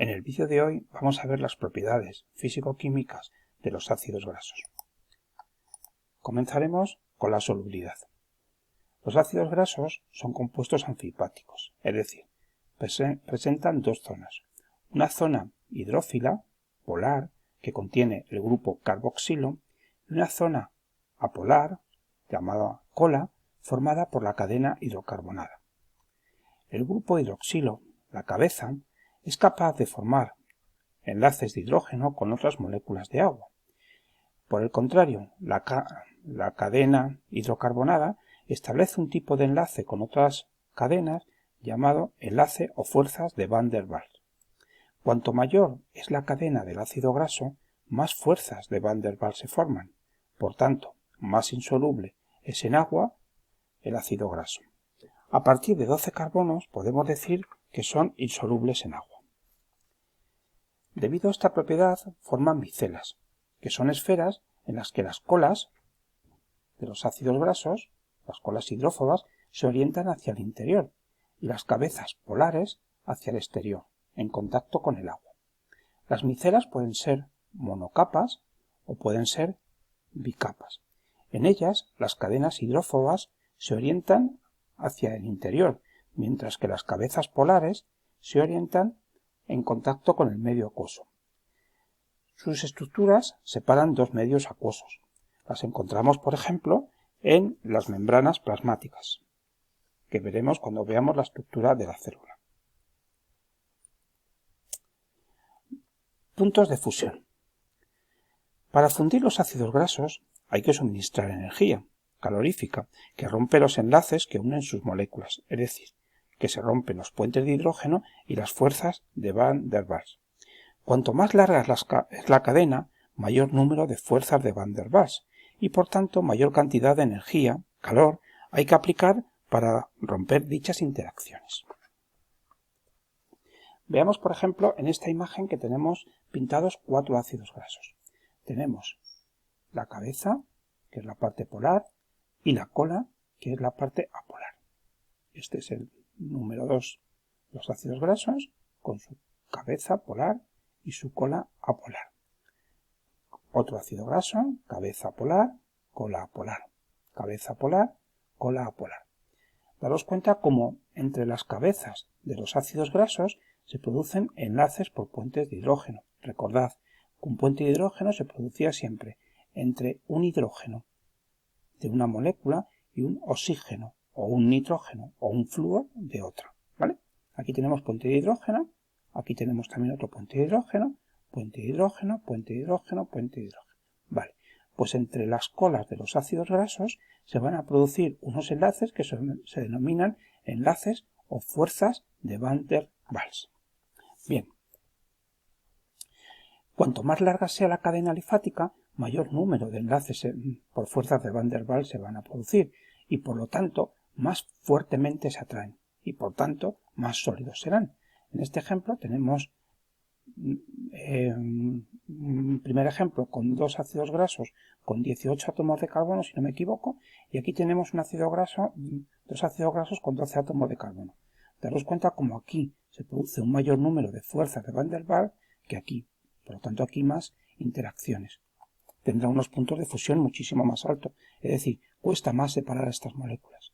En el vídeo de hoy vamos a ver las propiedades físico-químicas de los ácidos grasos. Comenzaremos con la solubilidad. Los ácidos grasos son compuestos anfipáticos, es decir, presentan dos zonas. Una zona hidrófila, polar, que contiene el grupo carboxilo, y una zona apolar, llamada cola, formada por la cadena hidrocarbonada. El grupo hidroxilo, la cabeza, es capaz de formar enlaces de hidrógeno con otras moléculas de agua. Por el contrario, la cadena hidrocarbonada establece un tipo de enlace con otras cadenas llamado enlace o fuerzas de Van der Waals. Cuanto mayor es la cadena del ácido graso, más fuerzas de Van der Waals se forman. Por tanto, más insoluble es en agua el ácido graso. A partir de 12 carbonos podemos decir que son insolubles en agua. Debido a esta propiedad forman micelas, que son esferas en las que las colas de los ácidos grasos, las colas hidrófobas, se orientan hacia el interior y las cabezas polares hacia el exterior, en contacto con el agua. Las micelas pueden ser monocapas o pueden ser bicapas. En ellas, las cadenas hidrófobas se orientan hacia el interior, mientras que las cabezas polares se orientan en contacto con el medio acuoso. Sus estructuras separan dos medios acuosos. Las encontramos, por ejemplo, en las membranas plasmáticas, que veremos cuando veamos la estructura de la célula. Puntos de fusión. Para fundir los ácidos grasos hay que suministrar energía calorífica que rompe los enlaces que unen sus moléculas, es decir, que se rompen los puentes de hidrógeno y las fuerzas de Van der Waals. Cuanto más larga es la cadena, mayor número de fuerzas de Van der Waals y por tanto mayor cantidad de energía, calor, hay que aplicar para romper dichas interacciones. Veamos, por ejemplo, en esta imagen que tenemos pintados 4 ácidos grasos. Tenemos la cabeza, que es la parte polar, y la cola, que es la parte apolar. Este es el número 2, los ácidos grasos, con su cabeza polar y su cola apolar. Otro ácido graso, cabeza polar, cola apolar. Cabeza polar, cola apolar. Daros cuenta cómo entre las cabezas de los ácidos grasos se producen enlaces por puentes de hidrógeno. Recordad que un puente de hidrógeno se producía siempre entre un hidrógeno de una molécula y un oxígeno, o un nitrógeno, o un flúor de otra, ¿vale? Aquí tenemos puente de hidrógeno, aquí tenemos también otro puente de hidrógeno, puente de hidrógeno, puente de hidrógeno, puente de hidrógeno. Vale, pues entre las colas de los ácidos grasos se van a producir unos enlaces que se denominan enlaces o fuerzas de Van der Waals. Bien, cuanto más larga sea la cadena alifática, mayor número de enlaces por fuerzas de Van der Waals se van a producir y por lo tanto más fuertemente se atraen y por tanto más sólidos serán. En este ejemplo tenemos un primer ejemplo con 2 ácidos grasos con 18 átomos de carbono, si no me equivoco, y aquí tenemos un ácido graso, 2 ácidos grasos con 12 átomos de carbono. Daros cuenta como aquí se produce un mayor número de fuerzas de Van der Waals que aquí, por lo tanto aquí más interacciones. Tendrá unos puntos de fusión muchísimo más altos, es decir, cuesta más separar estas moléculas.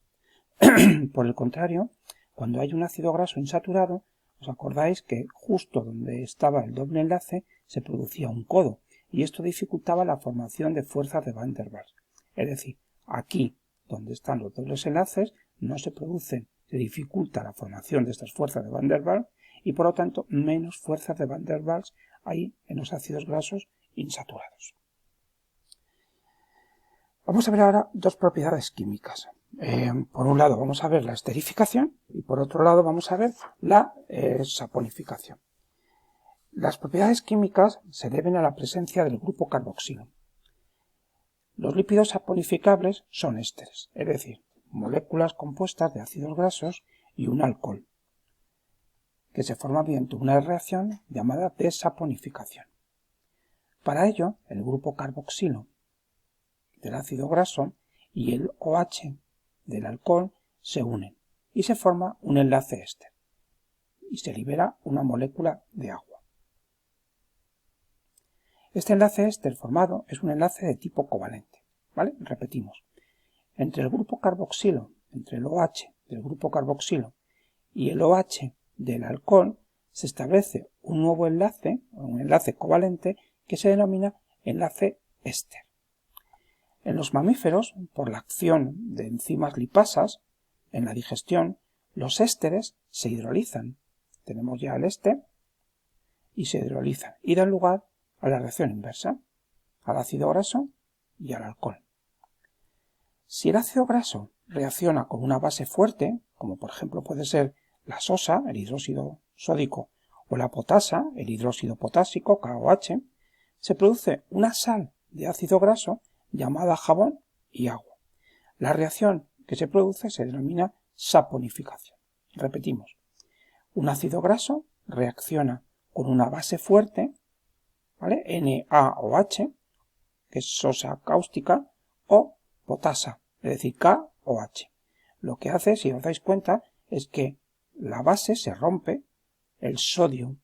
Por el contrario, cuando hay un ácido graso insaturado, os acordáis que justo donde estaba el doble enlace se producía un codo, y esto dificultaba la formación de fuerzas de Van der Waals. Es decir, aquí, donde están los dobles enlaces, no se producen, se dificulta la formación de estas fuerzas de Van der Waals, y por lo tanto menos fuerzas de Van der Waals hay en los ácidos grasos insaturados. Vamos a ver ahora dos propiedades químicas. Por un lado vamos a ver la esterificación y por otro lado vamos a ver la saponificación. Las propiedades químicas se deben a la presencia del grupo carboxilo. Los lípidos saponificables son ésteres, es decir, moléculas compuestas de ácidos grasos y un alcohol, que se forma mediante una reacción llamada desaponificación. Para ello, el grupo carboxilo del ácido graso y el OH del alcohol se unen y se forma un enlace éster y se libera una molécula de agua. Este enlace éster formado es un enlace de tipo covalente, ¿vale? Repetimos. Entre el grupo carboxilo, entre el OH del grupo carboxilo y el OH del alcohol, se establece un nuevo enlace, un enlace covalente, que se denomina enlace éster. En los mamíferos, por la acción de enzimas lipasas, en la digestión, los ésteres se hidrolizan. Tenemos ya el éster y se hidrolizan y dan lugar a la reacción inversa, al ácido graso y al alcohol. Si el ácido graso reacciona con una base fuerte, como por ejemplo puede ser la sosa, el hidróxido sódico, o la potasa, el hidróxido potásico, KOH, se produce una sal de ácido graso llamada jabón y agua. La reacción que se produce se denomina saponificación. Repetimos, un ácido graso reacciona con una base fuerte, ¿vale? NaOH, que es sosa cáustica, o potasa, es decir, KOH. Lo que hace, si os dais cuenta, es que la base se rompe, el sodio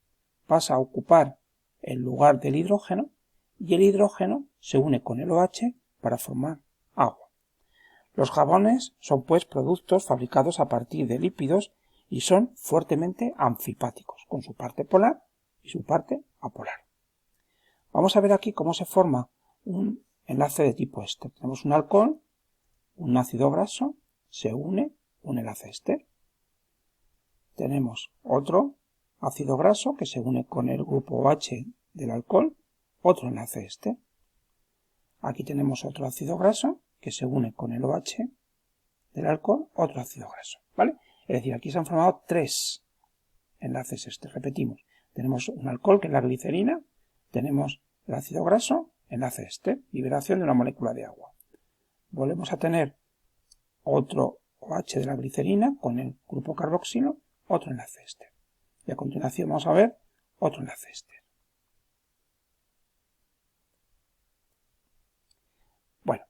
pasa a ocupar el lugar del hidrógeno y el hidrógeno se une con el OH para formar agua. Los jabones son pues productos fabricados a partir de lípidos y son fuertemente anfipáticos, con su parte polar y su parte apolar. Vamos a ver aquí cómo se forma un enlace de tipo éster. Tenemos un alcohol, un ácido graso, se une un enlace éster. Tenemos otro ácido graso que se une con el grupo OH del alcohol, otro enlace éster. Aquí tenemos otro ácido graso que se une con el OH del alcohol, otro ácido graso, ¿vale? Es decir, aquí se han formado 3 enlaces éster. Repetimos, tenemos un alcohol que es la glicerina, tenemos el ácido graso, enlace éster, liberación de una molécula de agua. Volvemos a tener otro OH de la glicerina con el grupo carboxilo, otro enlace éster. Y a continuación vamos a ver otro enlace éster. Bueno,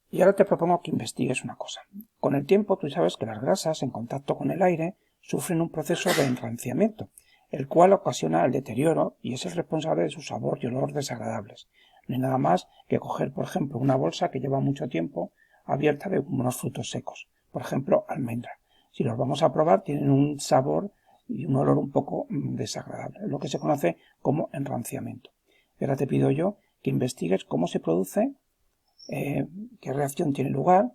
y ahora te propongo que investigues una cosa. Con el tiempo tú sabes que las grasas en contacto con el aire sufren un proceso de enranciamiento, el cual ocasiona el deterioro y es el responsable de su sabor y olor desagradables. No hay nada más que coger, por ejemplo, una bolsa que lleva mucho tiempo abierta de unos frutos secos, por ejemplo, almendra. Si los vamos a probar, tienen un sabor y un olor un poco desagradable, lo que se conoce como enranciamiento. Y ahora te pido yo que investigues cómo se produce, qué reacción tiene lugar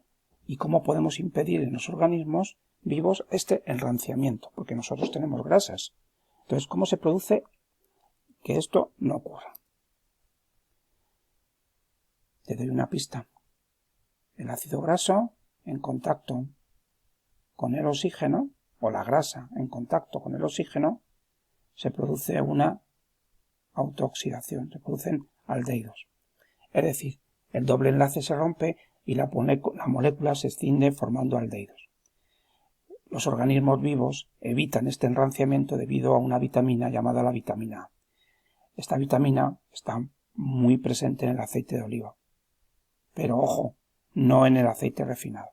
y cómo podemos impedir en los organismos vivos este enranciamiento, porque nosotros tenemos grasas. Entonces, ¿cómo se produce que esto no ocurra? Te doy una pista. El ácido graso en contacto con el oxígeno, o la grasa en contacto con el oxígeno, se produce una autooxidación, se producen aldehídos. Es decir, el doble enlace se rompe y la molécula se escinde formando aldehídos. Los organismos vivos evitan este enranciamiento debido a una vitamina llamada la vitamina A. Esta vitamina está muy presente en el aceite de oliva. Pero ojo, no en el aceite refinado.